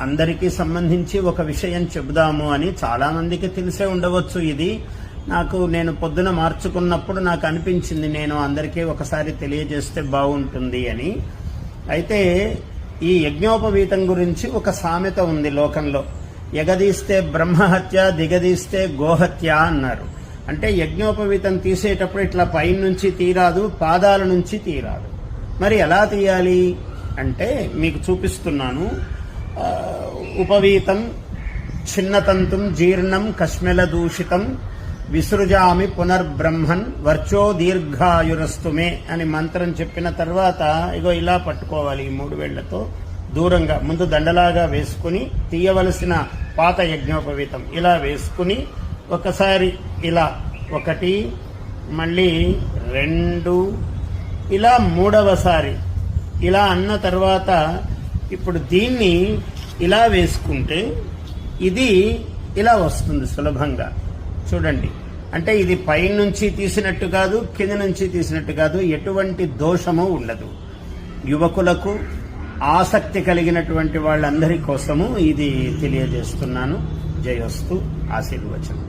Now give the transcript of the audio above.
అందరికీ సంబంధించి ఒక విషయం చెబుదాము అని. చాలా మందికి తెలిసే ఉండవచ్చు. ఇది నేను పొద్దున మార్చుకున్నప్పుడు నాకు అనిపించింది నేను అందరికీ ఒకసారి తెలియజేస్తే బాగుంటుంది అని. అయితే ఈ యజ్ఞోపవీతం గురించి ఒక సామెత ఉంది లోకంలో. ఎగదీస్తే బ్రహ్మహత్య, దిగదీస్తే గోహత్య అన్నారు. అంటే యజ్ఞోపవీతం తీసేటప్పుడు ఇట్లా పైన నుంచి తీరాదు, పాదాల నుంచి తీరాదు. మరి ఎలా తీయాలి అంటే మీకు చూపిస్తున్నాను. ఉపవీతం చిన్నతంతుం జీర్ణం కశ్మల దూషితం విసృజామి పునర్బ్రహ్మన్ వర్చో దీర్ఘాయురస్తుమే అని మంత్రం చెప్పిన తర్వాత ఇగో ఇలా పట్టుకోవాలి. ఈ 3 వేళ్లతో దూరంగా ముందు దండలాగా వేసుకుని తీయవలసిన పాత యజ్ఞోపవీతం ఇలా వేసుకుని ఒకసారి ఇలా 1, మళ్ళీ 2, ఇలా 3వసారి ఇలా అన్న తర్వాత ఇప్పుడు దీన్ని ఇలా వేసుకుంటే ఇది ఇలా వస్తుంది సులభంగా. చూడండి, అంటే ఇది పైనుంచి తీసినట్టు కాదు, కింద నుంచి తీసినట్టు కాదు, ఎటువంటి దోషము ఉండదు. యువకులకు, ఆసక్తి కలిగినటువంటి వాళ్ళందరి కోసము ఇది తెలియజేస్తున్నాను. జయోస్తు. ఆశీర్వచనం.